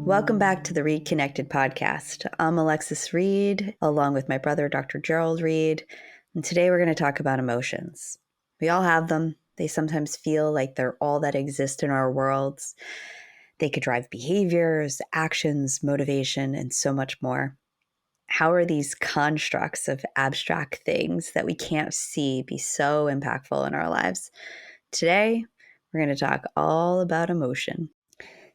Welcome back to the Reid Connect-Ed Podcast. I'm Alexis Reid, along with my brother, Dr. Gerald Reid, and today we're going to talk about emotions. We all have them. They sometimes feel like they're all that exist in our worlds. They could drive behaviors, actions, motivation, and so much more. How are these constructs of abstract things that we can't see be so impactful in our lives? Today, we're going to talk all about emotion.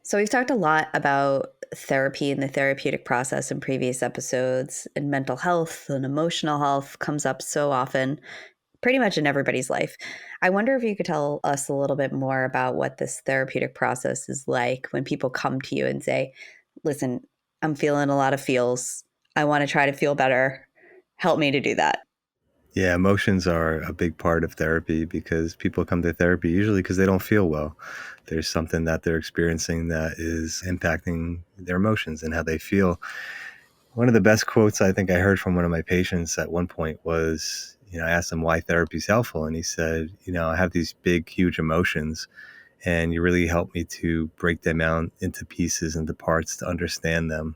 So we've talked a lot about therapy and the therapeutic process in previous episodes, and mental health and emotional health comes up so often, pretty much in everybody's life. I wonder if you could tell us a little bit more about what this therapeutic process is like when people come to you and say, listen, I'm feeling a lot of feels. I want to try to feel better. Help me to do that. Yeah, emotions are a big part of therapy because people come to therapy usually because they don't feel well. There's something that they're experiencing that is impacting their emotions and how they feel. One of the best quotes I think I heard from one of my patients at one point was, I asked him why therapy is helpful. And he said, I have these big, huge emotions and you really help me to break them out into pieces, into parts to understand them.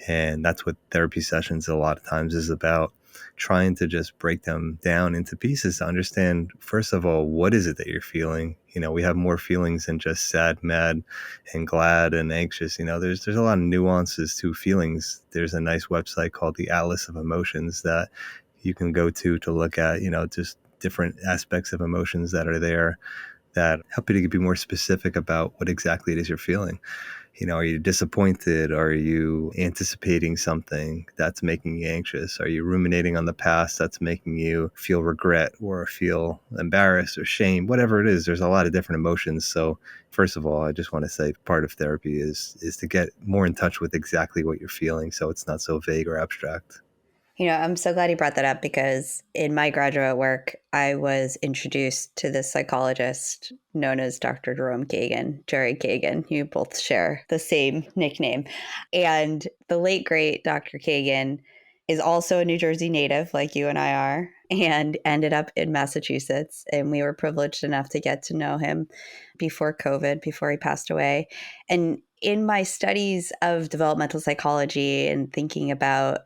And that's what therapy sessions a lot of times is about, trying to just break them down into pieces to understand, first of all, what is it that you're feeling? We have more feelings than just sad, mad, and glad and anxious. There's a lot of nuances to feelings. There's a nice website called the Atlas of Emotions that you can go to look at, just different aspects of emotions that are there that help you to be more specific about what exactly it is you're feeling. Are you disappointed? Are you anticipating something that's making you anxious? Are you ruminating on the past that's making you feel regret or feel embarrassed or shame? Whatever it is, there's a lot of different emotions. So first of all, I just want to say part of therapy is to get more in touch with exactly what you're feeling so it's not so vague or abstract. I'm so glad you brought that up because in my graduate work, I was introduced to this psychologist known as Dr. Jerome Kagan, Jerry Kagan. You both share the same nickname. And the late, great Dr. Kagan is also a New Jersey native like you and I are, and ended up in Massachusetts. And we were privileged enough to get to know him before COVID, before he passed away. And in my studies of developmental psychology and thinking about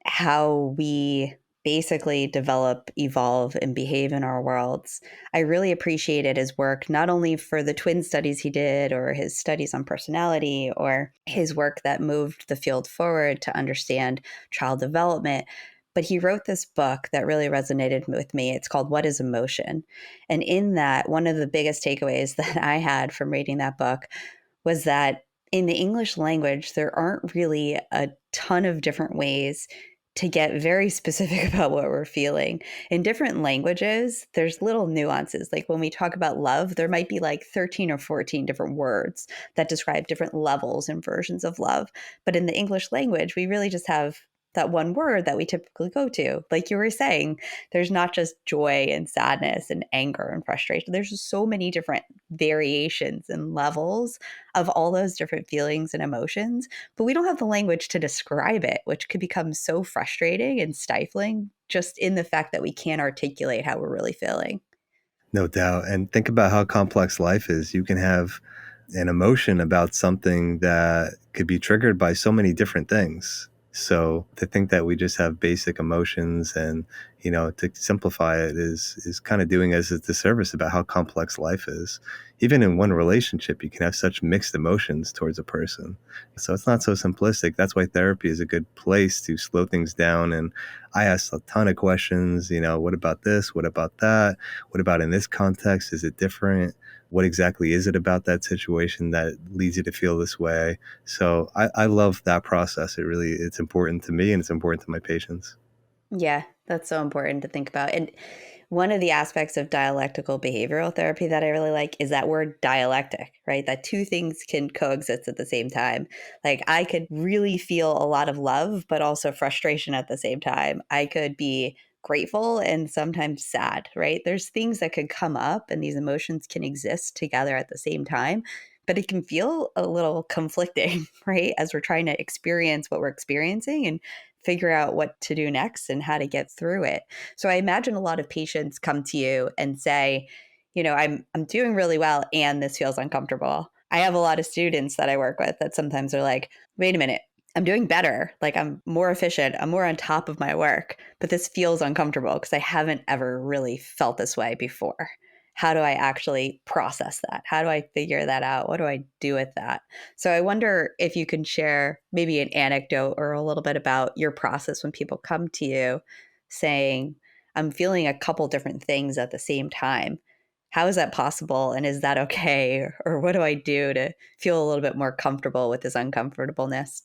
how we basically develop, evolve, and behave in our worlds, I really appreciated his work, not only for the twin studies he did or his studies on personality or his work that moved the field forward to understand child development, but he wrote this book that really resonated with me. It's called What is Emotion? And in that, one of the biggest takeaways that I had from reading that book was that in the English language, there aren't really a ton of different ways to get very specific about what we're feeling. In different languages, there's little nuances. Like when we talk about love, there might be like 13 or 14 different words that describe different levels and versions of love. But in the English language, we really just have that one word that we typically go to. Like you were saying, there's not just joy and sadness and anger and frustration. There's just so many different variations and levels of all those different feelings and emotions, but we don't have the language to describe it, which could become so frustrating and stifling just in the fact that we can't articulate how we're really feeling. No doubt. And think about how complex life is. You can have an emotion about something that could be triggered by so many different things. So to think that we just have basic emotions and, to simplify it is kind of doing us a disservice about how complex life is. Even in one relationship, you can have such mixed emotions towards a person. So it's not so simplistic. That's why therapy is a good place to slow things down. And I ask a ton of questions, what about this? What about that? What about in this context? Is it different? What exactly is it about that situation that leads you to feel this way? So I love that process. It's important to me and it's important to my patients. Yeah, that's so important to think about. And one of the aspects of dialectical behavioral therapy that I really like is that word dialectic, right? That two things can coexist at the same time. Like I could really feel a lot of love, but also frustration at the same time. I could be grateful and sometimes sad, right? There's things that could come up and these emotions can exist together at the same time, but it can feel a little conflicting, right? As we're trying to experience what we're experiencing and figure out what to do next and how to get through it. So I imagine a lot of patients come to you and say, I'm doing really well and this feels uncomfortable. I have a lot of students that I work with that sometimes are like, wait a minute, I'm doing better. Like I'm more efficient. I'm more on top of my work, but this feels uncomfortable because I haven't ever really felt this way before. How do I actually process that? How do I figure that out? What do I do with that? So I wonder if you can share maybe an anecdote or a little bit about your process when people come to you saying, I'm feeling a couple different things at the same time. How is that possible? And is that okay? Or what do I do to feel a little bit more comfortable with this uncomfortableness?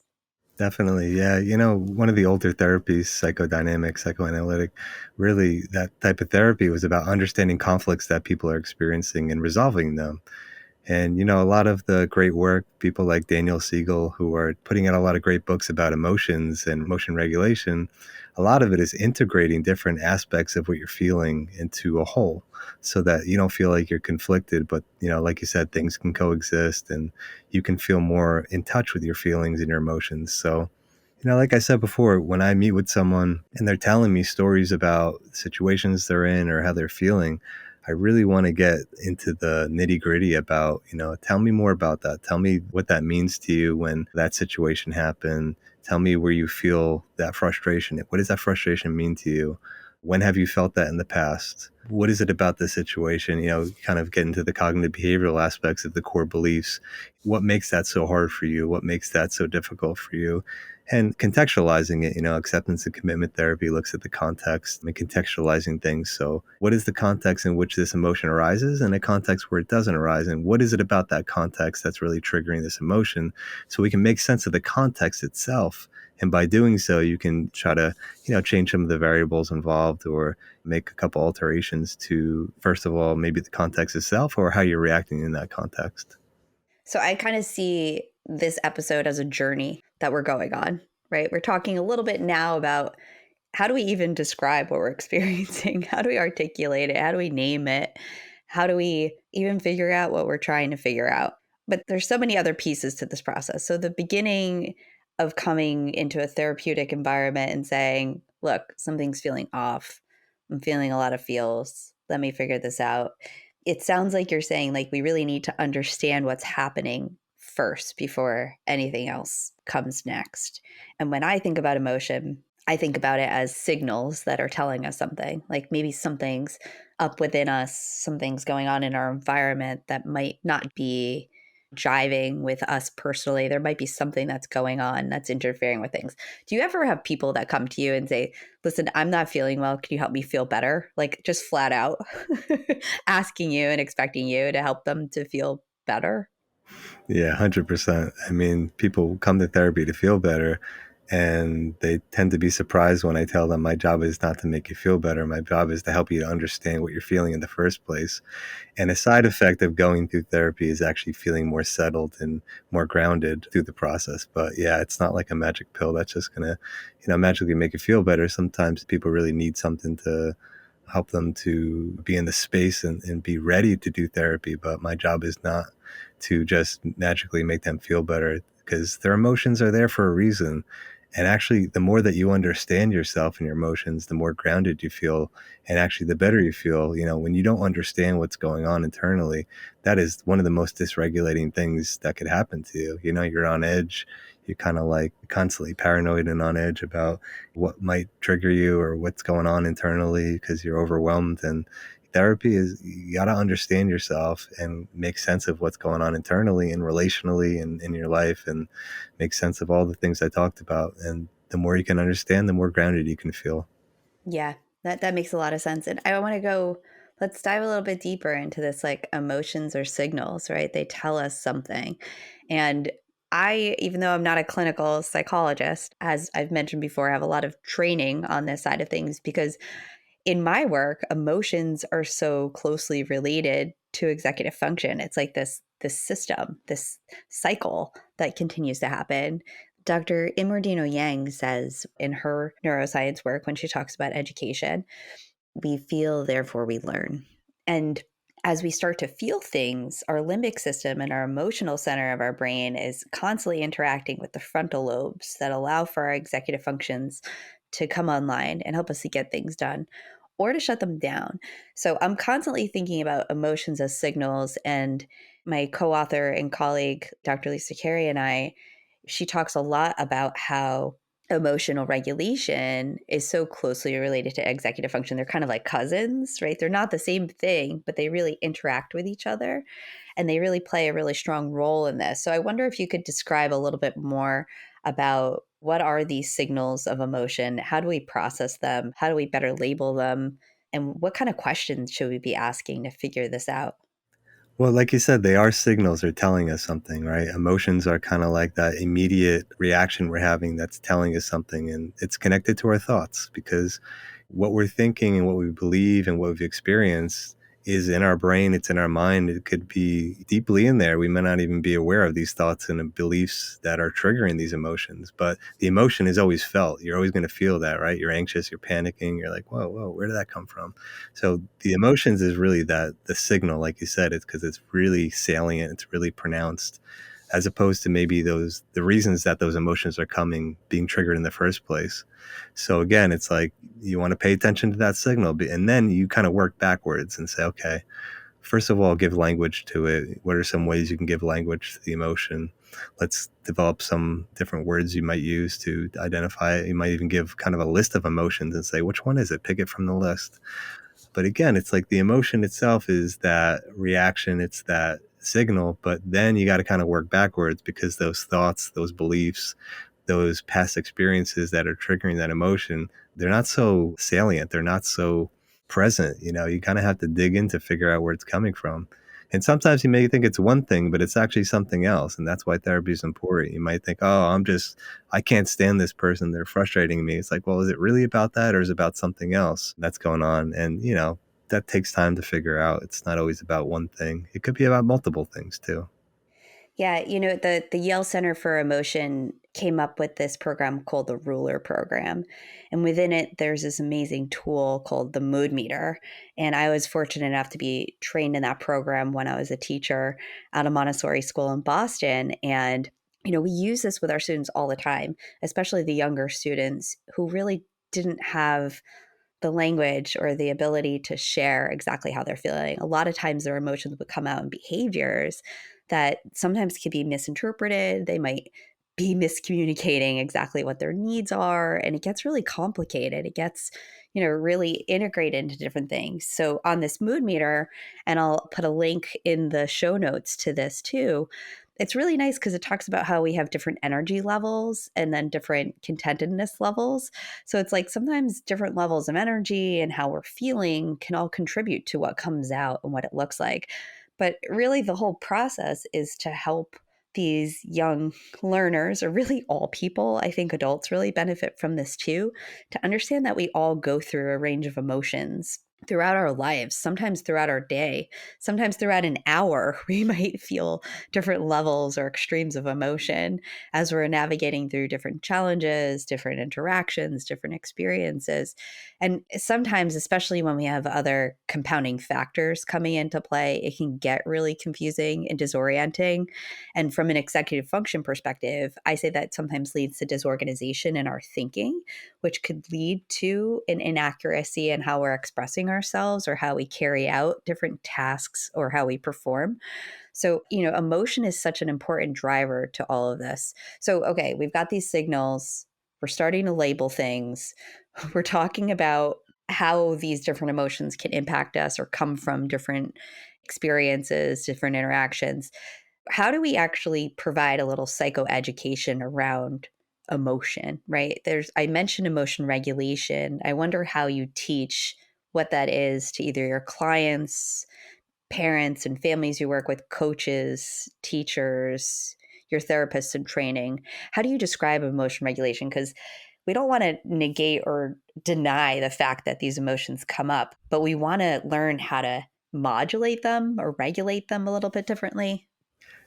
Definitely. Yeah. One of the older therapies, psychodynamic, psychoanalytic, really that type of therapy was about understanding conflicts that people are experiencing and resolving them. And, a lot of the great work, people like Daniel Siegel, who are putting out a lot of great books about emotions and emotion regulation, a lot of it is integrating different aspects of what you're feeling into a whole so that you don't feel like you're conflicted. But, like you said, things can coexist and you can feel more in touch with your feelings and your emotions. So, like I said before, when I meet with someone and they're telling me stories about situations they're in or how they're feeling, I really want to get into the nitty gritty about, tell me more about that. Tell me what that means to you when that situation happened. Tell me where you feel that frustration. What does that frustration mean to you? When have you felt that in the past? What is it about the situation? Kind of get into the cognitive behavioral aspects of the core beliefs. What makes that so hard for you? What makes that so difficult for you? And contextualizing it, acceptance and commitment therapy looks at the context and contextualizing things. So what is the context in which this emotion arises and a context where it doesn't arise? And what is it about that context that's really triggering this emotion? So we can make sense of the context itself. And by doing so, you can try to, change some of the variables involved or make a couple alterations to, first of all, maybe the context itself or how you're reacting in that context. So I kind of see this episode as a journey that we're going on, right? We're talking a little bit now about how do we even describe what we're experiencing? How do we articulate it? How do we name it? How do we even figure out what we're trying to figure out? But there's so many other pieces to this process. So the beginning of coming into a therapeutic environment and saying, look, something's feeling off. I'm feeling a lot of feels. Let me figure this out. It sounds like you're saying like we really need to understand what's happening first before anything else comes next. And when I think about emotion, I think about it as signals that are telling us something, like maybe something's up within us, something's going on in our environment that might not be jiving with us personally. There might be something that's going on that's interfering with things. Do you ever have people that come to you and say, listen, I'm not feeling well. Can you help me feel better? Like just flat out asking you and expecting you to help them to feel better? Yeah, 100%. I mean, people come to therapy to feel better, and they tend to be surprised when I tell them my job is not to make you feel better. My job is to help you to understand what you're feeling in the first place. And a side effect of going through therapy is actually feeling more settled and more grounded through the process. But yeah, it's not like a magic pill that's just going to, magically make you feel better. Sometimes people really need something to help them to be in the space and be ready to do therapy. But my job is not to just magically make them feel better because their emotions are there for a reason. And actually, the more that you understand yourself and your emotions, the more grounded you feel. And actually, the better you feel. When you don't understand what's going on internally, that is one of the most dysregulating things that could happen to you. You're on edge. You're kind of like constantly paranoid and on edge about what might trigger you or what's going on internally because you're overwhelmed. And therapy is you got to understand yourself and make sense of what's going on internally and relationally and in your life and make sense of all the things I talked about. And the more you can understand, the more grounded you can feel. Yeah, that makes a lot of sense. And I want to go, let's dive a little bit deeper into this like emotions or signals, right? They tell us something. And I, even though I'm not a clinical psychologist, as I've mentioned before, I have a lot of training on this side of things because in my work, emotions are so closely related to executive function. It's like this system, this cycle that continues to happen. Dr. Imordino Yang says in her neuroscience work, when she talks about education, we feel, therefore we learn. And as we start to feel things, our limbic system and our emotional center of our brain is constantly interacting with the frontal lobes that allow for our executive functions to come online and help us to get things done or to shut them down. So I'm constantly thinking about emotions as signals. And my co author and colleague, Dr. Lisa Carey, and I, she talks a lot about how emotional regulation is so closely related to executive function. They're kind of like cousins, right? They're not the same thing, but they really interact with each other and they really play a really strong role in this. So I wonder if you could describe a little bit more about what are these signals of emotion? How do we process them? How do we better label them? And what kind of questions should we be asking to figure this out? Well, like you said, they are signals. They're telling us something, right? Emotions are kind of like that immediate reaction we're having that's telling us something. And it's connected to our thoughts because what we're thinking and what we believe and what we've experienced is in our brain. It's in our mind. It could be deeply in there. We may not even be aware of these thoughts and beliefs that are triggering these emotions. But the emotion is always felt. You're always going to feel that, right? You're anxious, you're panicking. You're like, whoa, where did that come from? So the emotions is really the signal, like you said, it's because it's really salient, it's really pronounced, as opposed to maybe the reasons that those emotions are being triggered in the first place. So again, it's like you want to pay attention to that signal, and then you kind of work backwards and say, okay, first of all, give language to it. What are some ways you can give language to the emotion? Let's develop some different words you might use to identify it. You might even give kind of a list of emotions and say, which one is it? Pick it from the list. But again, it's like the emotion itself is that reaction, it's that signal, but then you got to kind of work backwards because those thoughts, those beliefs, those past experiences that are triggering that emotion, they're not so salient. They're not so present. You kind of have to dig in to figure out where it's coming from. And sometimes you may think it's one thing, but it's actually something else. And that's why therapy is important. You might think, oh, I can't stand this person. They're frustrating me. It's like, well, is it really about that or is it about something else that's going on? And, that takes time to figure out. It's not always about one thing. It could be about multiple things too. Yeah, the Yale Center for Emotion came up with this program called the Ruler Program. And within it, there's this amazing tool called the Mood Meter. And I was fortunate enough to be trained in that program when I was a teacher at a Montessori school in Boston. And, we use this with our students all the time, especially the younger students who really didn't have the language or the ability to share exactly how they're feeling. A lot of times their emotions would come out in behaviors that sometimes can be misinterpreted. They might be miscommunicating exactly what their needs are. And it gets really complicated. It gets, really integrated into different things. So on this mood meter, and I'll put a link in the show notes to this too, it's really nice because it talks about how we have different energy levels and then different contentedness levels. So it's like sometimes different levels of energy and how we're feeling can all contribute to what comes out and what it looks like. But really, the whole process is to help these young learners, or really all people, I think adults really benefit from this too, to understand that we all go through a range of emotions throughout our lives, sometimes throughout our day, sometimes throughout an hour, we might feel different levels or extremes of emotion as we're navigating through different challenges, different interactions, different experiences. And sometimes, especially when we have other compounding factors coming into play, it can get really confusing and disorienting. And from an executive function perspective, I say that sometimes leads to disorganization in our thinking, which could lead to an inaccuracy in how we're expressing ourselves or how we carry out different tasks or how we perform. So, emotion is such an important driver to all of this. So, okay, we've got these signals. We're starting to label things. We're talking about how these different emotions can impact us or come from different experiences, different interactions. How do we actually provide a little psychoeducation around emotion, right? I mentioned emotion regulation. I wonder how you teach what that is to either your clients, parents and families you work with, coaches, teachers, your therapists in training. How do you describe emotion regulation? Because we don't want to negate or deny the fact that these emotions come up, but we want to learn how to modulate them or regulate them a little bit differently.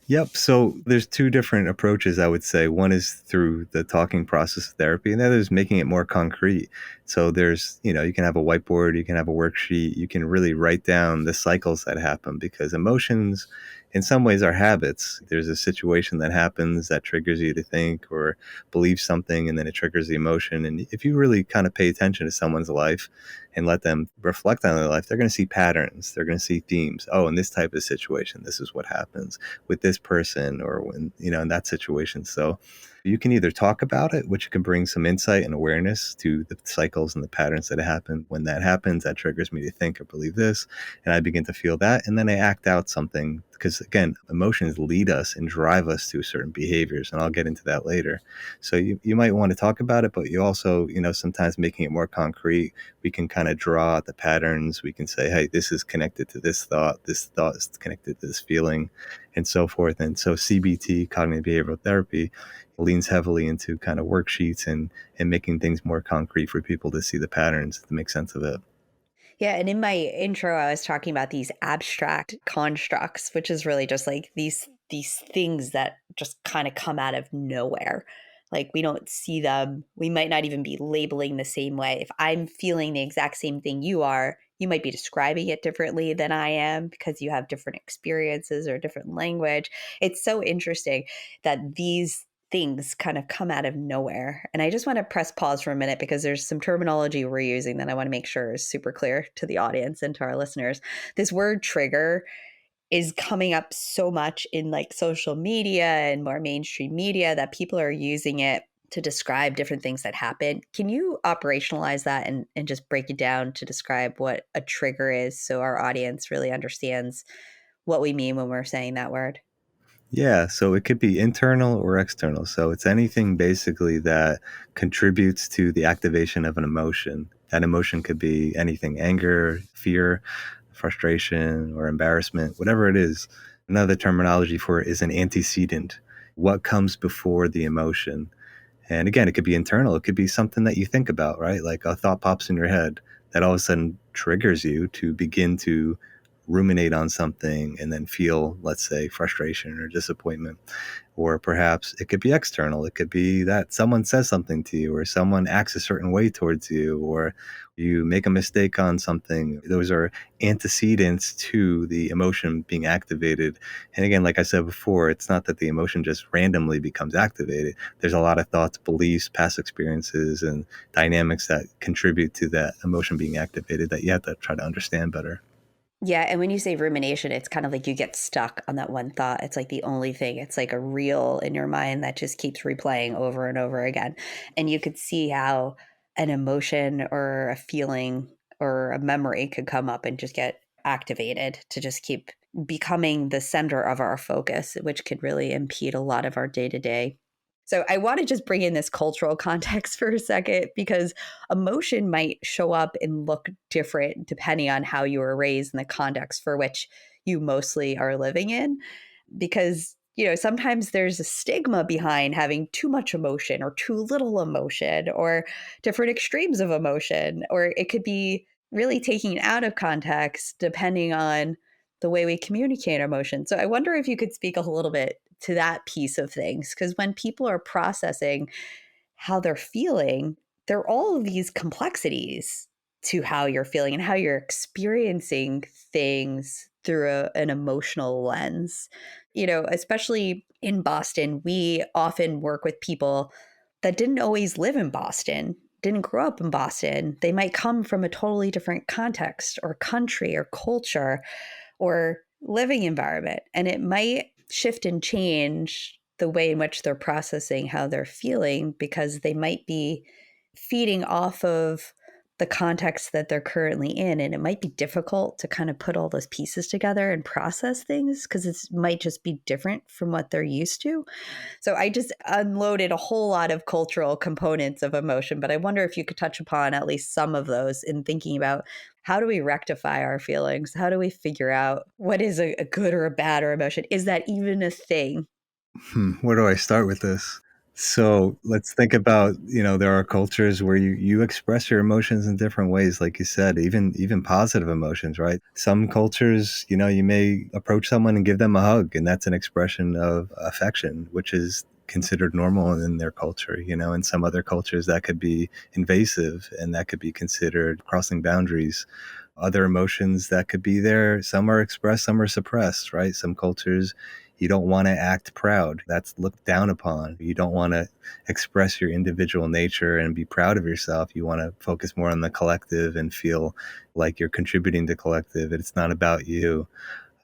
Yep. So there's two different approaches, I would say. One is through the talking process of therapy, and the other is making it more concrete. So you can have a whiteboard, you can have a worksheet, you can really write down the cycles that happen because emotions, in some ways, are habits. There's a situation that happens that triggers you to think or believe something, and then it triggers the emotion. And if you really kind of pay attention to someone's life and let them reflect on their life, they're going to see patterns, they're going to see themes. Oh, in this type of situation, this is what happens with this person or when, in that situation. So you can either talk about it, which can bring some insight and awareness to the cycles and the patterns that happen. When that happens, that triggers me to think or believe this, and I begin to feel that, and then I act out something. Because again, emotions lead us and drive us to certain behaviors, and I'll get into that later. So you might want to talk about it, but you also, sometimes making it more concrete, we can kind of draw out the patterns. We can say, hey, this is connected to this thought is connected to this feeling, and so forth. And so CBT, cognitive behavioral therapy, leans heavily into kind of worksheets and making things more concrete for people to see the patterns, to make sense of it. Yeah, and in my intro, I was talking about these abstract constructs, which is really just like these things that just kind of come out of nowhere. Like we don't see them. We might not even be labeling the same way. If I'm feeling the exact same thing you are, you might be describing it differently than I am because you have different experiences or different language. It's so interesting that these things kind of come out of nowhere. And I just want to press pause for a minute because there's some terminology we're using that I want to make sure is super clear to the audience and to our listeners. This word trigger is coming up so much in like social media and more mainstream media that people are using it to describe different things that happen. Can you operationalize that and just break it down to describe what a trigger is so our audience really understands what we mean when we're saying that word? Yeah, so it could be internal or external. So it's anything basically that contributes to the activation of an emotion. That emotion could be anything: anger, fear, frustration, or embarrassment, whatever it is. Another terminology for it is an antecedent. What comes before the emotion? And again, it could be internal. It could be something that you think about, right? Like a thought pops in your head that all of a sudden triggers you to begin to ruminate on something and then feel, let's say, frustration or disappointment. Or perhaps it could be external. It could be that someone says something to you or someone acts a certain way towards you or you make a mistake on something. Those are antecedents to the emotion being activated. And again, like I said before, it's not that the emotion just randomly becomes activated. There's a lot of thoughts, beliefs, past experiences, and dynamics that contribute to that emotion being activated that you have to try to understand better. Yeah, and when you say rumination, it's kind of like you get stuck on that one thought. It's like the only thing. It's like a reel in your mind that just keeps replaying over and over again. And you could see how an emotion or a feeling or a memory could come up and just get activated to just keep becoming the center of our focus, which could really impede a lot of our day to day. So I want to just bring in this cultural context for a second because emotion might show up and look different depending on how you were raised and the context for which you mostly are living in. Because, sometimes there's a stigma behind having too much emotion or too little emotion or different extremes of emotion, or it could be really taken out of context depending on the way we communicate emotion. So I wonder if you could speak a little bit to that piece of things, because when people are processing how they're feeling, there are all of these complexities to how you're feeling and how you're experiencing things through an emotional lens. Especially in Boston, we often work with people that didn't always live in Boston, didn't grow up in Boston. They might come from a totally different context or country or culture or living environment. And it might shift and change the way in which they're processing how they're feeling because they might be feeding off of the context that they're currently in. And it might be difficult to kind of put all those pieces together and process things because it might just be different from what they're used to. So I just unloaded a whole lot of cultural components of emotion, but I wonder if you could touch upon at least some of those in thinking about how do we rectify our feelings? How do we figure out what is a good or a bad or emotion? Is that even a thing? Where do I start with this? So let's think about, there are cultures where you express your emotions in different ways, like you said, even positive emotions, right? Some cultures, you may approach someone and give them a hug, and that's an expression of affection, which is considered normal in their culture. In some other cultures that could be invasive and that could be considered crossing boundaries. Other emotions that could be there, some are expressed, some are suppressed, right? Some cultures, you don't want to act proud. That's looked down upon. You don't want to express your individual nature and be proud of yourself. You want to focus more on the collective and feel like you're contributing to collective. It's not about you.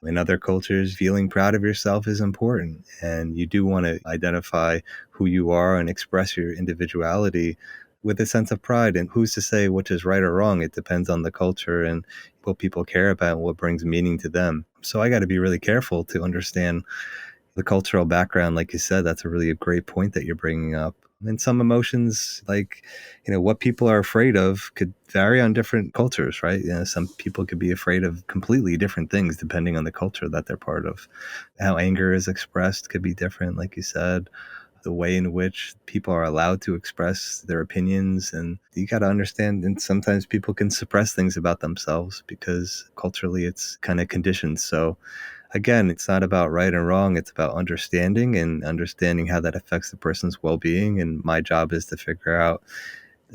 In other cultures, feeling proud of yourself is important, and you do want to identify who you are and express your individuality with a sense of pride. And who's to say which is right or wrong? It depends on the culture and what people care about and what brings meaning to them. So I got to be really careful to understand the cultural background. Like you said, that's a really great point that you're bringing up. And some emotions, like, what people are afraid of could vary on different cultures, right? Some people could be afraid of completely different things depending on the culture that they're part of. How anger is expressed could be different, like you said. The way in which people are allowed to express their opinions. And you got to understand, and sometimes people can suppress things about themselves because culturally it's kind of conditioned. So again, it's not about right and wrong. It's about understanding how that affects the person's well-being. And my job is to figure out,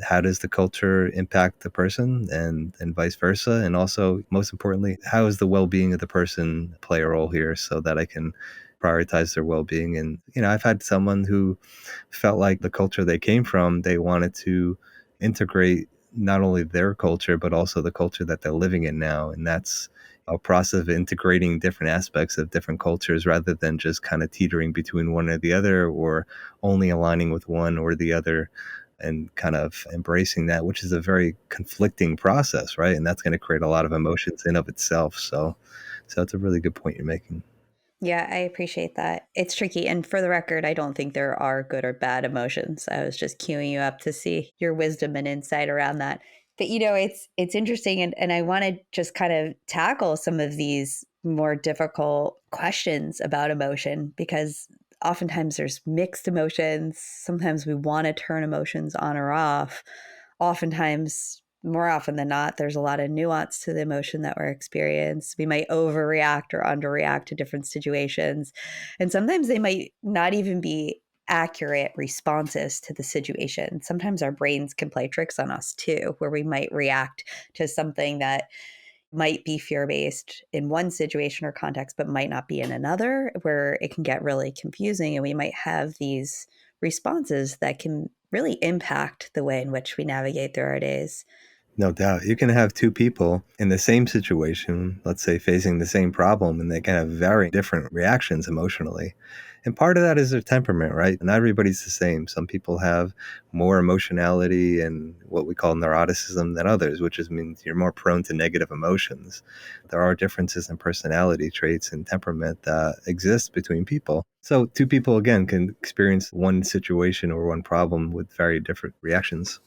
how does the culture impact the person, and vice versa? And also, most importantly, how does the well-being of the person play a role here so that I can prioritize their well-being? And, I've had someone who felt like the culture they came from, they wanted to integrate not only their culture, but also the culture that they're living in now. And that's a process of integrating different aspects of different cultures rather than just kind of teetering between one or the other, or only aligning with one or the other, and kind of embracing that, which is a very conflicting process, right? And that's going to create a lot of emotions in of itself. So that's a really good point you're making. Yeah, I appreciate that. It's tricky. And for the record, I don't think there are good or bad emotions. I was just queuing you up to see your wisdom and insight around that. But it's interesting, and I want to just kind of tackle some of these more difficult questions about emotion, because oftentimes there's mixed emotions. Sometimes we want to turn emotions on or off. Oftentimes, more often than not, there's a lot of nuance to the emotion that we're experiencing. We might overreact or underreact to different situations. And sometimes they might not even be accurate responses to the situation. Sometimes our brains can play tricks on us too, where we might react to something that might be fear-based in one situation or context, but might not be in another, where it can get really confusing. And we might have these responses that can really impact the way in which we navigate through our days. No doubt. You can have two people in the same situation, let's say facing the same problem, and they can have very different reactions emotionally. And part of that is their temperament, right? Not everybody's the same. Some people have more emotionality and what we call neuroticism than others, which just means you're more prone to negative emotions. There are differences in personality traits and temperament that exist between people. So two people, again, can experience one situation or one problem with very different reactions.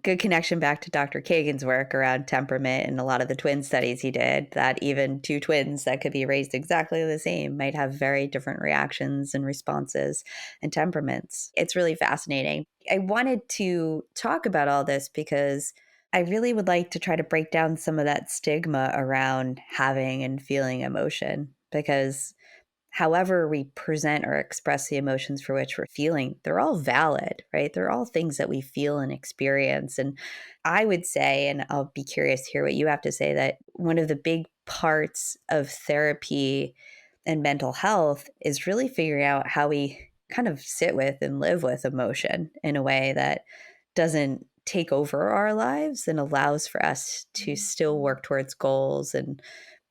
Good connection back to Dr. Kagan's work around temperament and a lot of the twin studies he did, that even two twins that could be raised exactly the same might have very different reactions and responses and temperaments. It's really fascinating. I wanted to talk about all this because I really would like to try to break down some of that stigma around having and feeling emotion, because however we present or express the emotions for which we're feeling, they're all valid, right? They're all things that we feel and experience. And I would say, and I'll be curious to hear what you have to say, that one of the big parts of therapy and mental health is really figuring out how we kind of sit with and live with emotion in a way that doesn't take over our lives and allows for us to still work towards goals and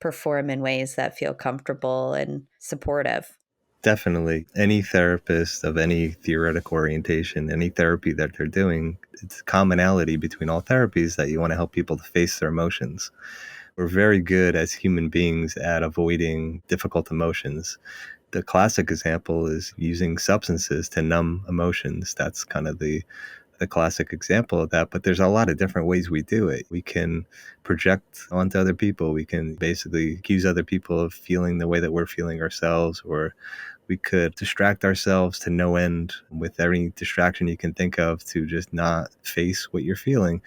perform in ways that feel comfortable and supportive. Definitely. Any therapist of any theoretical orientation, any therapy that they're doing, it's a commonality between all therapies that you want to help people to face their emotions. We're very good as human beings at avoiding difficult emotions. The classic example is using substances to numb emotions. That's kind of the classic example of that. But there's a lot of different ways we do it. We can project onto other people. We can basically accuse other people of feeling the way that we're feeling ourselves, or We could distract ourselves to no end with every distraction you can think of to just not face what you're feeling.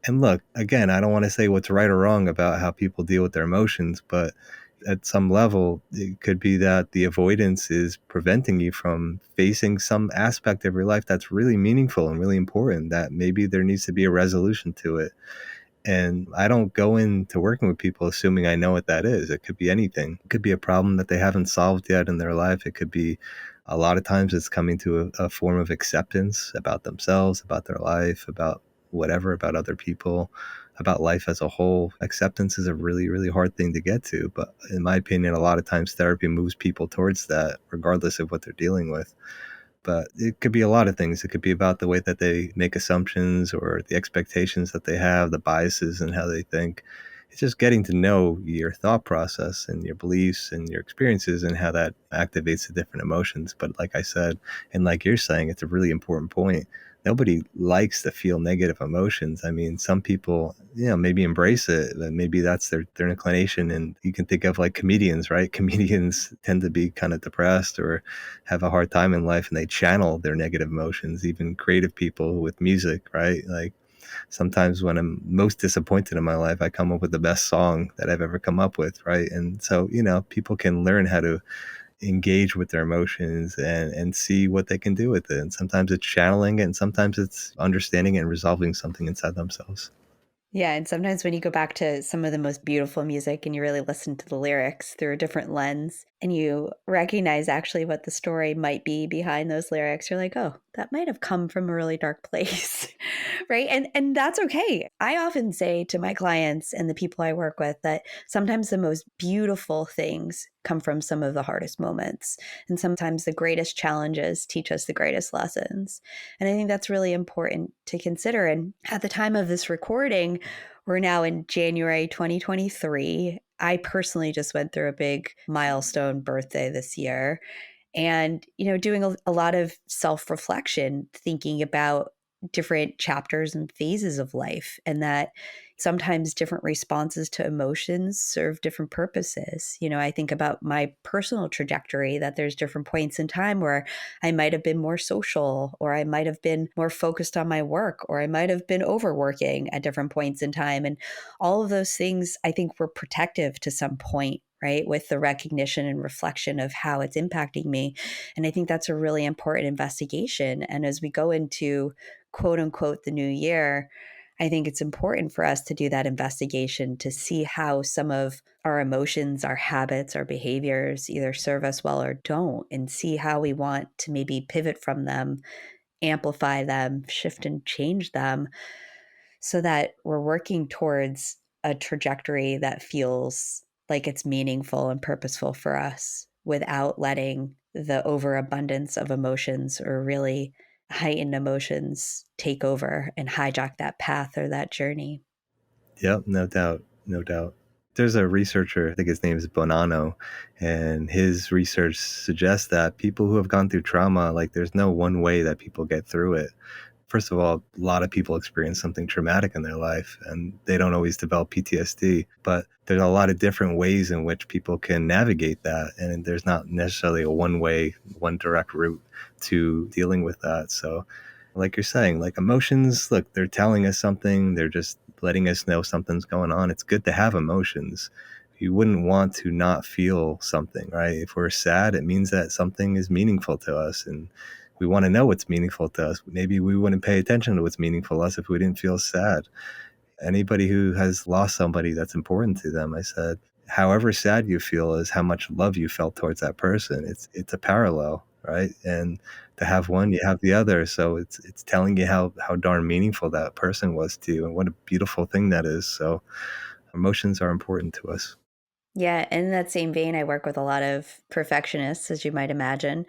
And look, again, I don't want to say what's right or wrong about how people deal with their emotions, but at some level, it could be that the avoidance is preventing you from facing some aspect of your life that's really meaningful and really important, that maybe there needs to be a resolution to it. And I don't go into working with people assuming I know what that is. It could be anything. It could be a problem that they haven't solved yet in their life. It could be a lot of times it's coming to a form of acceptance about themselves, about their life, about whatever, about other people, about life as a whole. Acceptance is a really, really hard thing to get to. But in my opinion, a lot of times therapy moves people towards that, regardless of what they're dealing with. But it could be a lot of things. It could be about the way that they make assumptions or the expectations that they have, the biases and how they think. It's just getting to know your thought process and your beliefs and your experiences and how that activates the different emotions. But like I said, and like you're saying, it's a really important point. Nobody likes to feel negative emotions. I mean, some people, maybe embrace it. Maybe that's their inclination. And you can think of like comedians, right? Comedians tend to be kind of depressed or have a hard time in life and they channel their negative emotions. Even creative people with music, right? Like sometimes when I'm most disappointed in my life, I come up with the best song that I've ever come up with, right? And so, people can learn how to engage with their emotions and see what they can do with it. And sometimes it's channeling it, and sometimes it's understanding it and resolving something inside themselves. Yeah, and sometimes when you go back to some of the most beautiful music and you really listen to the lyrics through a different lens and you recognize actually what the story might be behind those lyrics, you're like, oh, that might have come from a really dark place. Right? And that's okay. I often say to my clients and the people I work with that sometimes the most beautiful things come from some of the hardest moments. And sometimes the greatest challenges teach us the greatest lessons. And I think that's really important to consider. And at the time of this recording, we're now in January 2023. I personally just went through a big milestone birthday this year and, doing a lot of self-reflection, thinking about different chapters and phases of life, and that sometimes different responses to emotions serve different purposes. I think about my personal trajectory, that there's different points in time where I might have been more social, or I might have been more focused on my work, or I might have been overworking at different points in time. And all of those things, I think, were protective to some point, right? With the recognition and reflection of how it's impacting me. And I think that's a really important investigation. And as we go into quote unquote the new year, I think it's important for us to do that investigation to see how some of our emotions, our habits, our behaviors either serve us well or don't, and see how we want to maybe pivot from them, amplify them, shift and change them, so that we're working towards a trajectory that feels like it's meaningful and purposeful for us without letting the overabundance of emotions or really heightened emotions take over and hijack that path or that journey. Yep, no doubt. No doubt. There's a researcher, I think his name is Bonanno, and his research suggests that people who have gone through trauma, like there's no one way that people get through it. First of all, a lot of people experience something traumatic in their life and they don't always develop PTSD, but there's a lot of different ways in which people can navigate that. And there's not necessarily a one way, one direct route to dealing with that. So like you're saying, like emotions, look, they're telling us something. They're just letting us know something's going on. It's good to have emotions. You wouldn't want to not feel something, right? If we're sad, it means that something is meaningful to us. And we want to know what's meaningful to us. Maybe we wouldn't pay attention to what's meaningful to us if we didn't feel sad. Anybody who has lost somebody that's important to them, I said, however sad you feel is how much love you felt towards that person. It's a parallel, right? And to have one, you have the other. So it's telling you how darn meaningful that person was to you and what a beautiful thing that is. So emotions are important to us. Yeah. And in that same vein, I work with a lot of perfectionists, as you might imagine.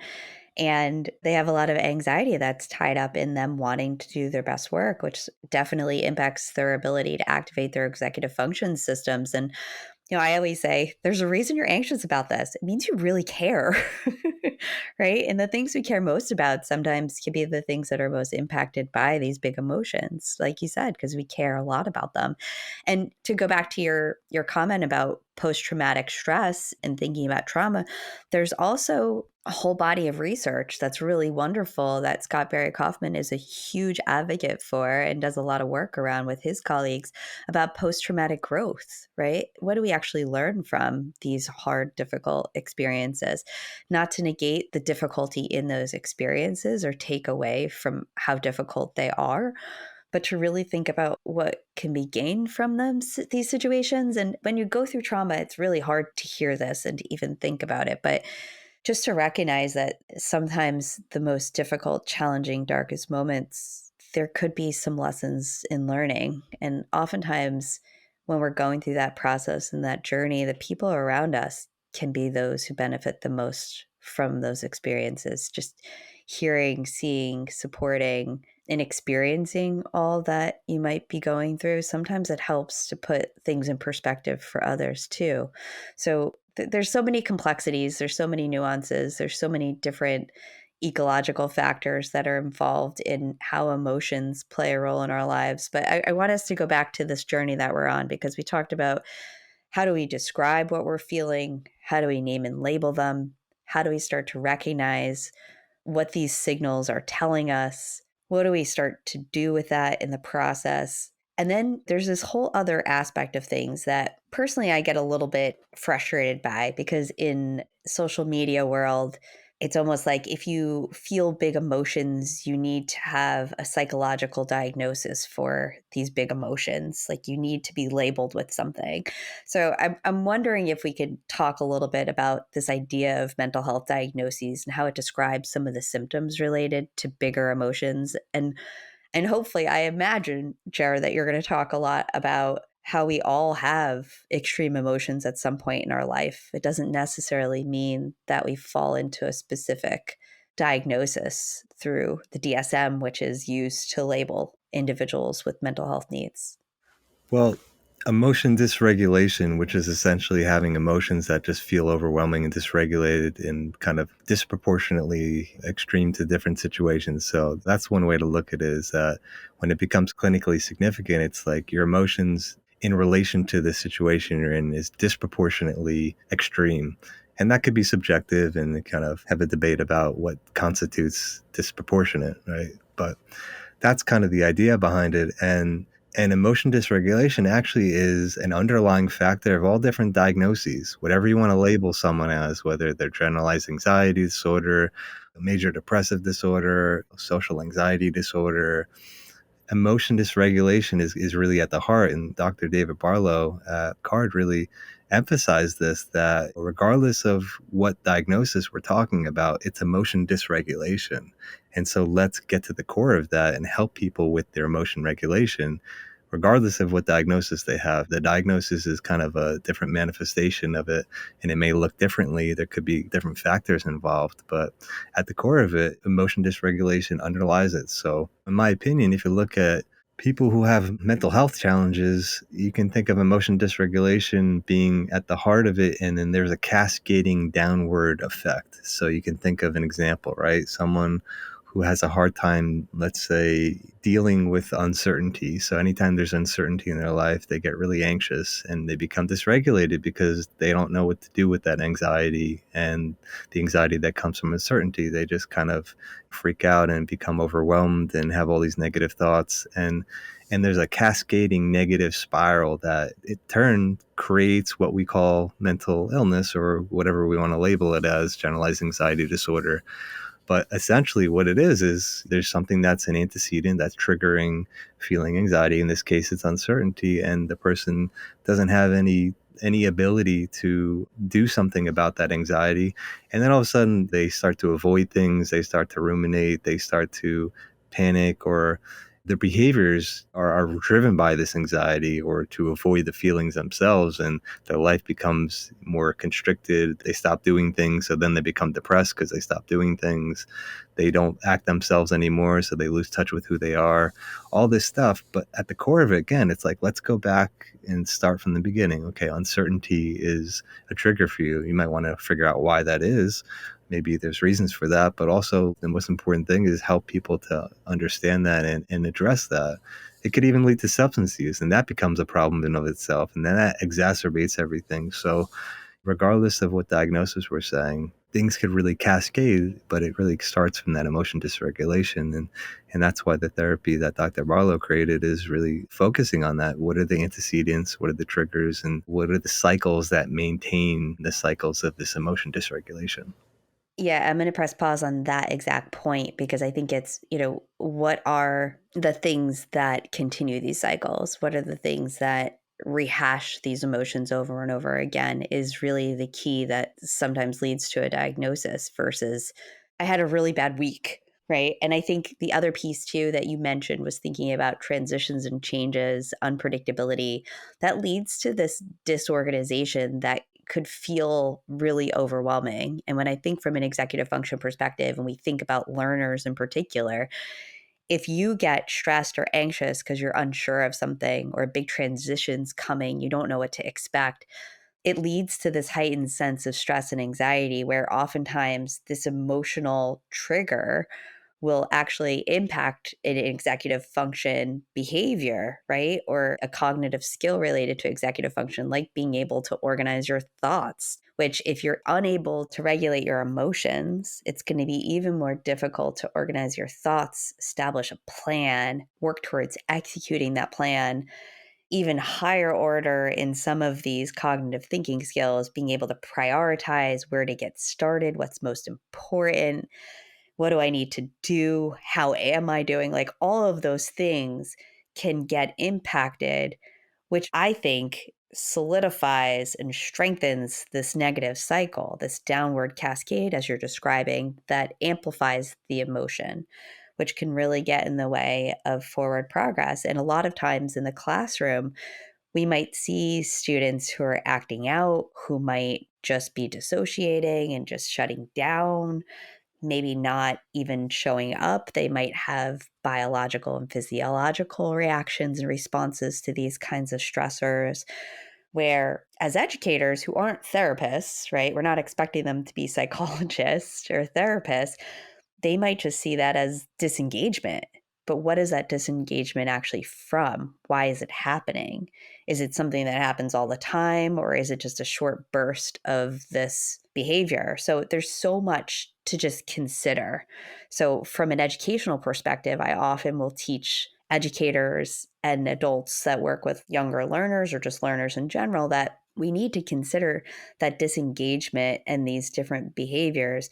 And they have a lot of anxiety that's tied up in them wanting to do their best work, which definitely impacts their ability to activate their executive function systems. And I always say there's a reason you're anxious about this. It means you really care, right? And the things we care most about sometimes can be the things that are most impacted by these big emotions, like you said, because we care a lot about them. And to go back to your comment about post-traumatic stress and thinking about trauma, there's also a whole body of research that's really wonderful that Scott Barry Kaufman is a huge advocate for and does a lot of work around with his colleagues about post-traumatic growth, right? What do we actually learn from these hard, difficult experiences? Not to negate the difficulty in those experiences or take away from how difficult they are, but to really think about what can be gained from them, these situations. And when you go through trauma, it's really hard to hear this and to even think about it. But just to recognize that sometimes the most difficult, challenging, darkest moments, there could be some lessons in learning. And oftentimes, when we're going through that process and that journey, the people around us can be those who benefit the most from those experiences. Just hearing, seeing, supporting, and experiencing all that you might be going through, sometimes it helps to put things in perspective for others too. So there's so many complexities, there's so many nuances, there's so many different ecological factors that are involved in how emotions play a role in our lives. But I want us to go back to this journey that we're on, because we talked about how do we describe what we're feeling? How do we name and label them? How do we start to recognize what these signals are telling us? What do we start to do with that in the process? And then there's this whole other aspect of things that personally I get a little bit frustrated by, because in social media world, it's almost like if you feel big emotions, you need to have a psychological diagnosis for these big emotions. Like you need to be labeled with something. So I'm wondering if we could talk a little bit about this idea of mental health diagnoses and how it describes some of the symptoms related to bigger emotions. And hopefully, I imagine, Jared, that you're going to talk a lot about how we all have extreme emotions at some point in our life. It doesn't necessarily mean that we fall into a specific diagnosis through the DSM, which is used to label individuals with mental health needs. Well, emotion dysregulation, which is essentially having emotions that just feel overwhelming and dysregulated and kind of disproportionately extreme to different situations. So that's one way to look at it, is that when it becomes clinically significant, it's like your emotions in relation to the situation you're in is disproportionately extreme. And that could be subjective and kind of have a debate about what constitutes disproportionate, right? But that's kind of the idea behind it. And emotion dysregulation actually is an underlying factor of all different diagnoses, whatever you want to label someone as, whether they're generalized anxiety disorder, major depressive disorder, social anxiety disorder. Emotion dysregulation is really at the heart. And Dr. David Barlow at CARD really emphasized this, that regardless of what diagnosis we're talking about, it's emotion dysregulation. And so let's get to the core of that and help people with their emotion regulation, regardless of what diagnosis they have. The diagnosis is kind of a different manifestation of it, and it may look differently. There could be different factors involved, but at the core of it, emotion dysregulation underlies it. So in my opinion, if you look at people who have mental health challenges, you can think of emotion dysregulation being at the heart of it, and then there's a cascading downward effect. So you can think of an example, right? Someone who has a hard time, let's say, dealing with uncertainty. So anytime there's uncertainty in their life, they get really anxious and they become dysregulated because they don't know what to do with that anxiety and the anxiety that comes from uncertainty. They just kind of freak out and become overwhelmed and have all these negative thoughts. And there's a cascading negative spiral that in turn creates what we call mental illness, or whatever we want to label it as, generalized anxiety disorder. But essentially what it is there's something that's an antecedent that's triggering feeling anxiety. In this case, it's uncertainty, and the person doesn't have any ability to do something about that anxiety. And then all of a sudden they start to avoid things, they start to ruminate, they start to panic, or their behaviors are driven by this anxiety or to avoid the feelings themselves, and their life becomes more constricted. They stop doing things, so then they become depressed because they stop doing things. They don't act themselves anymore, so they lose touch with who they are. All this stuff, but at the core of it, again, it's like, let's go back and start from the beginning. Okay, uncertainty is a trigger for you. You might want to figure out why that is. Maybe there's reasons for that, but also the most important thing is help people to understand that and address that. It could even lead to substance use, and that becomes a problem in of itself, and then that exacerbates everything. So regardless of what diagnosis we're saying, things could really cascade, but it really starts from that emotion dysregulation. And that's why the therapy that Dr. Barlow created is really focusing on that. What are the antecedents? What are the triggers? And what are the cycles that maintain the cycles of this emotion dysregulation? Yeah, I'm going to press pause on that exact point because I think it's, what are the things that continue these cycles? What are the things that rehash these emotions over and over again is really the key that sometimes leads to a diagnosis versus I had a really bad week, right? And I think the other piece too that you mentioned was thinking about transitions and changes, unpredictability that leads to this disorganization that could feel really overwhelming. And when I think from an executive function perspective, and we think about learners in particular, if you get stressed or anxious because you're unsure of something or a big transition's coming, you don't know what to expect, it leads to this heightened sense of stress and anxiety where oftentimes this emotional trigger will actually impact an executive function behavior, right? Or a cognitive skill related to executive function, like being able to organize your thoughts, which, if you're unable to regulate your emotions, it's going to be even more difficult to organize your thoughts, establish a plan, work towards executing that plan. Even higher order in some of these cognitive thinking skills, being able to prioritize where to get started, what's most important, what do I need to do? How am I doing? Like all of those things can get impacted, which I think solidifies and strengthens this negative cycle, this downward cascade, as you're describing, that amplifies the emotion, which can really get in the way of forward progress. And a lot of times in the classroom, we might see students who are acting out, who might just be dissociating and just shutting down, maybe not even showing up. They might have biological and physiological reactions and responses to these kinds of stressors. Where, as educators who aren't therapists, right, we're not expecting them to be psychologists or therapists, they might just see that as disengagement. But what is that disengagement actually from? Why is it happening? Is it something that happens all the time, or is it just a short burst of this behavior? So there's so much to just consider. So, from an educational perspective, I often will teach educators and adults that work with younger learners or just learners in general that we need to consider that disengagement and these different behaviors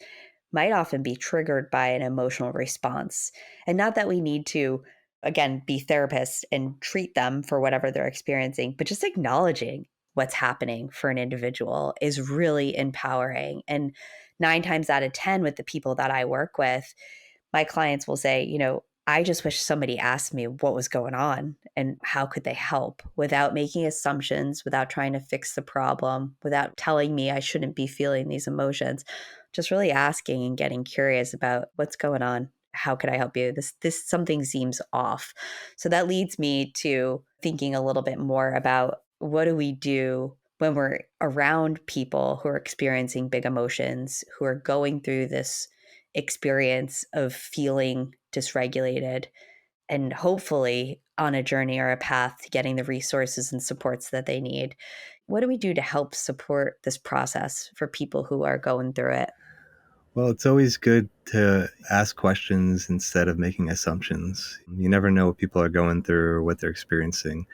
might often be triggered by an emotional response. And not that we need to, again, be therapists and treat them for whatever they're experiencing, but just acknowledging what's happening for an individual is really empowering. And 9 times out of 10 with the people that I work with, my clients will say, I just wish somebody asked me what was going on and how could they help without making assumptions, without trying to fix the problem, without telling me I shouldn't be feeling these emotions. Just really asking and getting curious about what's going on. How could I help you? This something seems off. So that leads me to thinking a little bit more about what do we do when we're around people who are experiencing big emotions, who are going through this experience of feeling dysregulated and hopefully on a journey or a path to getting the resources and supports that they need. What do we do to help support this process for people who are going through it? Well, it's always good to ask questions instead of making assumptions. You never know what people are going through or what they're experiencing.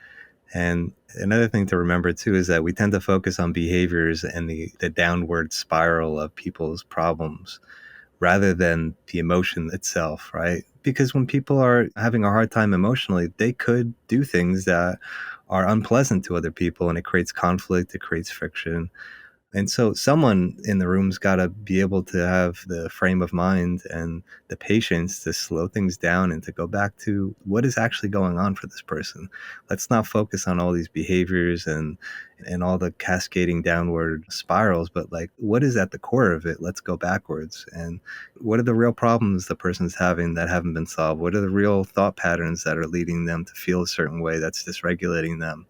And another thing to remember too is that we tend to focus on behaviors and the downward spiral of people's problems rather than the emotion itself, right? Because when people are having a hard time emotionally, they could do things that are unpleasant to other people, and it creates conflict, it creates friction. And so someone in the room's got to be able to have the frame of mind and the patience to slow things down and to go back to what is actually going on for this person. Let's not focus on all these behaviors and all the cascading downward spirals, but like what is at the core of it? Let's go backwards. And what are the real problems the person's having that haven't been solved? What are the real thought patterns that are leading them to feel a certain way that's dysregulating them?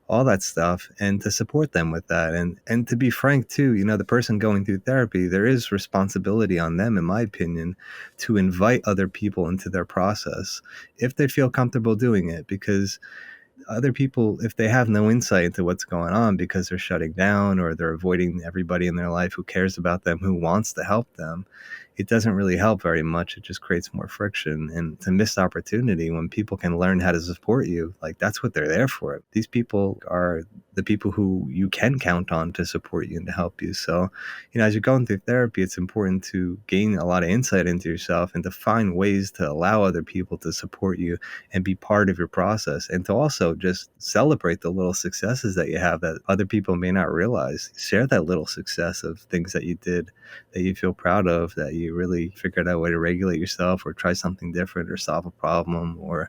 All that stuff, and to support them with that. And to be frank too, the person going through therapy, there is responsibility on them, in my opinion, to invite other people into their process if they feel comfortable doing it, because other people, if they have no insight into what's going on because they're shutting down or they're avoiding everybody in their life who cares about them, who wants to help them, it doesn't really help very much. It just creates more friction, and it's a missed opportunity when people can learn how to support you. Like, that's what they're there for. These people are the people who you can count on to support you and to help you. So, as you're going through therapy, it's important to gain a lot of insight into yourself and to find ways to allow other people to support you and be part of your process, and to also just celebrate the little successes that you have that other people may not realize. Share that little success of things that you did that you feel proud of, that you really figured out a way to regulate yourself or try something different or solve a problem or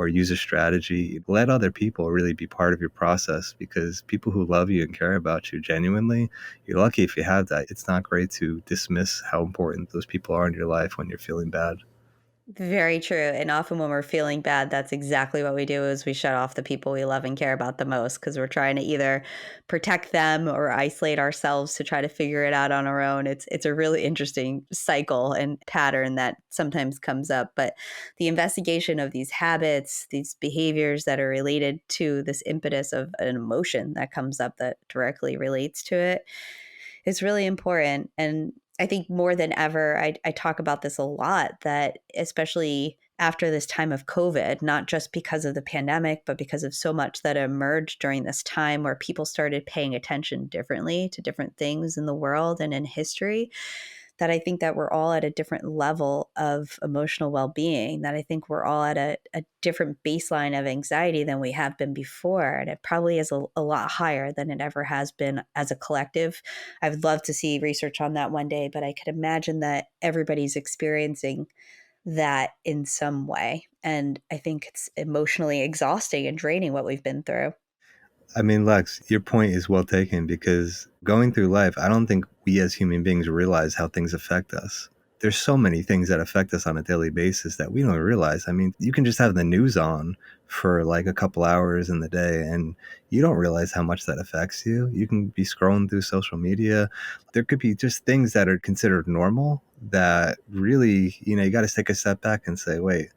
use a strategy. Let other people really be part of your process, because people who love you and care about you genuinely, you're lucky if you have that. It's not great to dismiss how important those people are in your life when you're feeling bad. Very true. And often when we're feeling bad, that's exactly what we do, is we shut off the people we love and care about the most, because we're trying to either protect them or isolate ourselves to try to figure it out on our own. It's a really interesting cycle and pattern that sometimes comes up. But the investigation of these habits, these behaviors that are related to this impetus of an emotion that comes up that directly relates to it, is really important. And I think more than ever, I talk about this a lot, that especially after this time of COVID, not just because of the pandemic, but because of so much that emerged during this time where people started paying attention differently to different things in the world and in history, that I think that we're all at a different level of emotional well-being, that I think we're all at a different baseline of anxiety than we have been before. And it probably is a lot higher than it ever has been as a collective. I would love to see research on that one day, but I could imagine that everybody's experiencing that in some way. And I think it's emotionally exhausting and draining what we've been through. I mean, Lex, your point is well taken, because going through life, I don't think we as human beings realize how things affect us. There's so many things that affect us on a daily basis that we don't realize. I mean, you can just have the news on for like a couple hours in the day and you don't realize how much that affects you. You can be scrolling through social media. There could be just things that are considered normal that really, you got to take a step back and say, wait,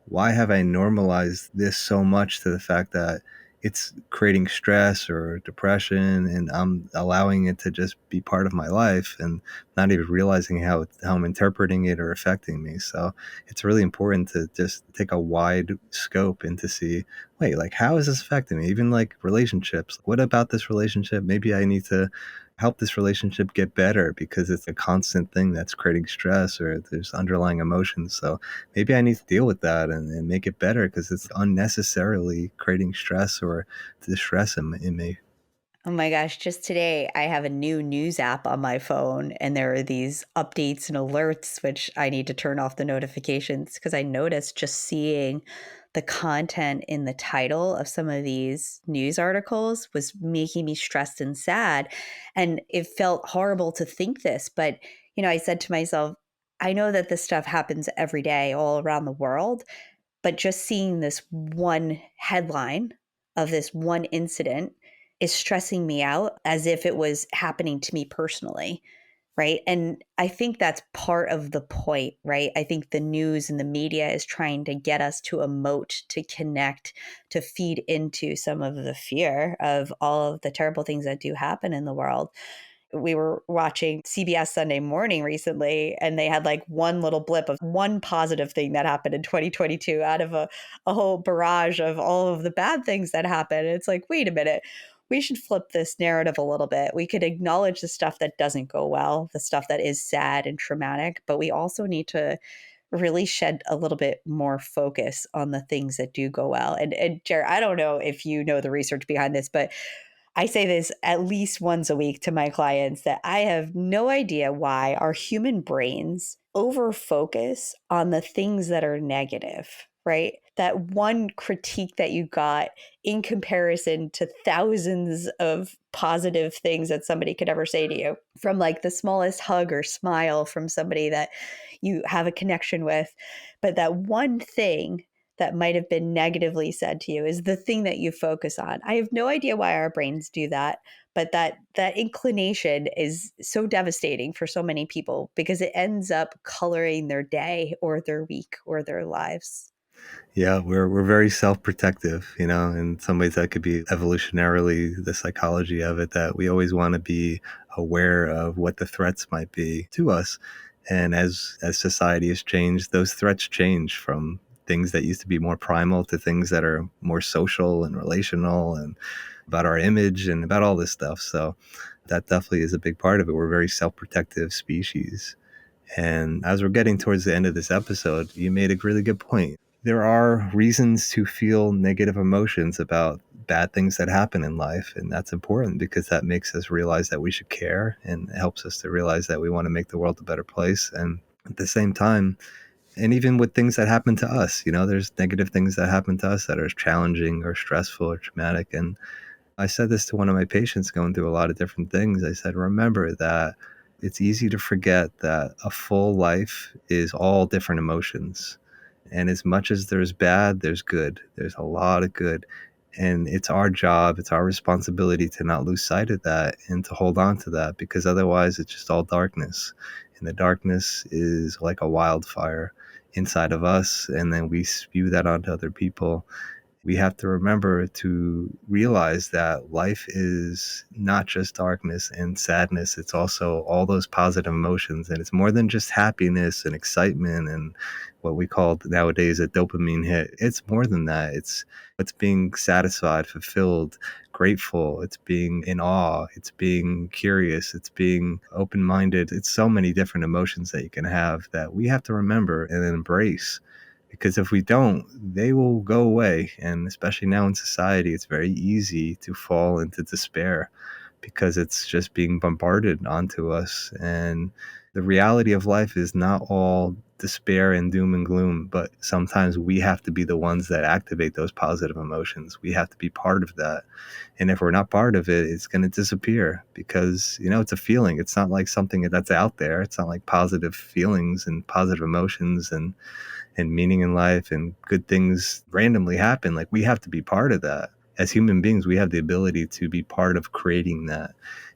why have I normalized this so much to the fact that it's creating stress or depression, and I'm allowing it to just be part of my life and not even realizing how I'm interpreting it or affecting me. So it's really important to just take a wide scope and to see, wait, like, how is this affecting me? Even like relationships. What about this relationship? Maybe I need to help this relationship get better because it's a constant thing that's creating stress or there's underlying emotions. So maybe I need to deal with that and make it better because it's unnecessarily creating stress or distress in me. Oh my gosh, just today I have a new news app on my phone, and there are these updates and alerts, which I need to turn off the notifications, because I noticed just seeing the content in the title of some of these news articles was making me stressed and sad. And it felt horrible to think this, but I said to myself, I know that this stuff happens every day all around the world, but just seeing this one headline of this one incident is stressing me out as if it was happening to me personally. Right. And I think that's part of the point, right? I think the news and the media is trying to get us to emote, to connect, to feed into some of the fear of all of the terrible things that do happen in the world. We were watching CBS Sunday Morning recently, and they had like one little blip of one positive thing that happened in 2022 out of a whole barrage of all of the bad things that happened. It's like, wait a minute, we should flip this narrative a little bit. We could acknowledge the stuff that doesn't go well, the stuff that is sad and traumatic, but we also need to really shed a little bit more focus on the things that do go well. And Jared, I don't know if you know the research behind this, but I say this at least once a week to my clients, that I have no idea why our human brains over focus on the things that are negative, right? That one critique that you got in comparison to thousands of positive things that somebody could ever say to you, from like the smallest hug or smile from somebody that you have a connection with. But that one thing that might have been negatively said to you is the thing that you focus on. I have no idea why our brains do that, but that inclination is so devastating for so many people because it ends up coloring their day or their week or their lives. Yeah, we're very self-protective, in some ways that could be evolutionarily the psychology of it, that we always want to be aware of what the threats might be to us. And as society has changed, those threats change from things that used to be more primal to things that are more social and relational and about our image and about all this stuff. So that definitely is a big part of it. We're a very self-protective species. And as we're getting towards the end of this episode, you made a really good point. There are reasons to feel negative emotions about bad things that happen in life. And that's important because that makes us realize that we should care, and it helps us to realize that we want to make the world a better place. And at the same time, and even with things that happen to us, there's negative things that happen to us that are challenging or stressful or traumatic. And I said this to one of my patients going through a lot of different things. I said, remember that it's easy to forget that a full life is all different emotions. And as much as there's bad, there's good. There's a lot of good. And it's our job, it's our responsibility to not lose sight of that and to hold on to that, because otherwise it's just all darkness. And the darkness is like a wildfire inside of us. And then we spew that onto other people. We have to remember to realize that life is not just darkness and sadness. It's also all those positive emotions. And it's more than just happiness and excitement and what we call nowadays a dopamine hit. It's more than that. It's being satisfied, fulfilled, grateful. It's being in awe. It's being curious. It's being open-minded. It's so many different emotions that you can have that we have to remember and embrace. Because if we don't, they will go away. And especially now in society, it's very easy to fall into despair because it's just being bombarded onto us. And the reality of life is not all despair and doom and gloom, but sometimes we have to be the ones that activate those positive emotions. We have to be part of that. And if we're not part of it, it's going to disappear because, it's a feeling. It's not like something that's out there. It's not like positive feelings and positive emotions and meaning in life and good things randomly happen. Like, we have to be part of that. As human beings, we have the ability to be part of creating that.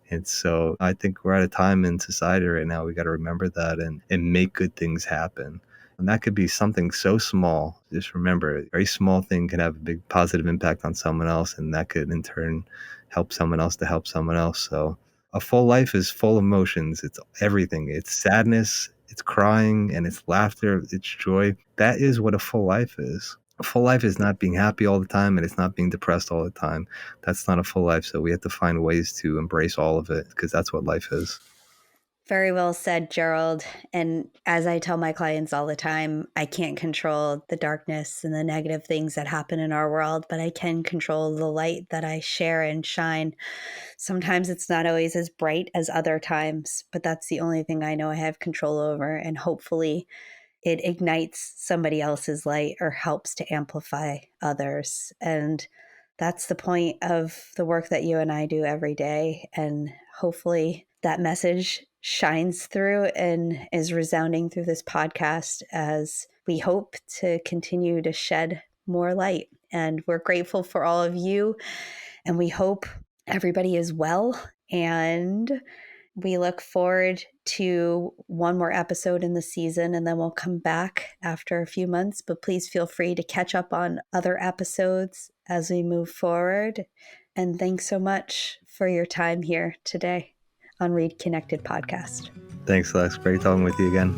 And so I think we're at a time in society right now, we got to remember that and make good things happen. And that could be something so small. Just remember, a very small thing can have a big positive impact on someone else. And that could in turn help someone else to help someone else. So a full life is full of emotions. It's everything. It's sadness, it's crying, and it's laughter, it's joy. That is what a full life is. A full life is not being happy all the time, and it's not being depressed all the time. That's not a full life. So we have to find ways to embrace all of it because that's what life is. Very well said, Gerald. And as I tell my clients all the time, I can't control the darkness and the negative things that happen in our world, but I can control the light that I share and shine. Sometimes it's not always as bright as other times, but that's the only thing I know I have control over. And hopefully it ignites somebody else's light or helps to amplify others. And that's the point of the work that you and I do every day. And hopefully that message shines through and is resounding through this podcast as we hope to continue to shed more light. And we're grateful for all of you. And we hope everybody is well. And we look forward to one more episode in the season, and then we'll come back after a few months. But please feel free to catch up on other episodes as we move forward. And thanks so much for your time here today on Reid Connect-Ed Podcast. Thanks, Lex. Great talking with you again.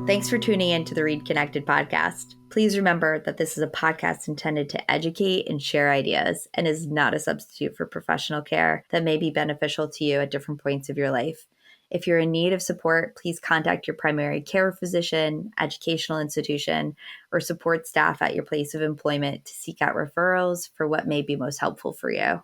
Thanks for tuning in to the Reid Connect-Ed Podcast. Please remember that this is a podcast intended to educate and share ideas and is not a substitute for professional care that may be beneficial to you at different points of your life. If you're in need of support, please contact your primary care physician, educational institution, or support staff at your place of employment to seek out referrals for what may be most helpful for you.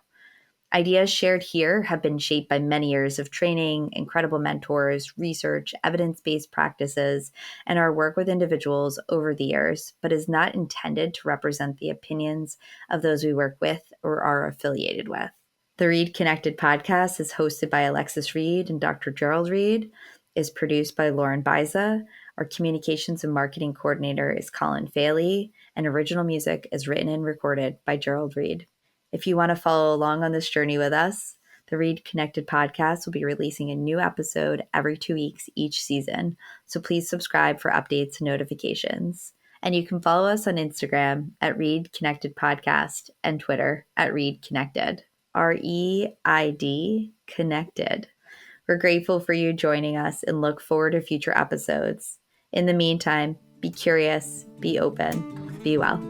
Ideas shared here have been shaped by many years of training, incredible mentors, research, evidence-based practices, and our work with individuals over the years, but is not intended to represent the opinions of those we work with or are affiliated with. The Reid Connect-Ed Podcast is hosted by Alexis Reid and Dr. Gerald Reid, is produced by Lauren Baiza. Our communications and marketing coordinator is Colin Feheley, and original music is written and recorded by Gerald Reid. If you want to follow along on this journey with us, the Reid Connect-Ed Podcast will be releasing a new episode every 2 weeks each season, so please subscribe for updates and notifications. And you can follow us on Instagram at Reid Connect-Ed Podcast and Twitter at Reid Connect-Ed. REID Connected. We're grateful for you joining us and look forward to future episodes. In the meantime, be curious, be open, be well.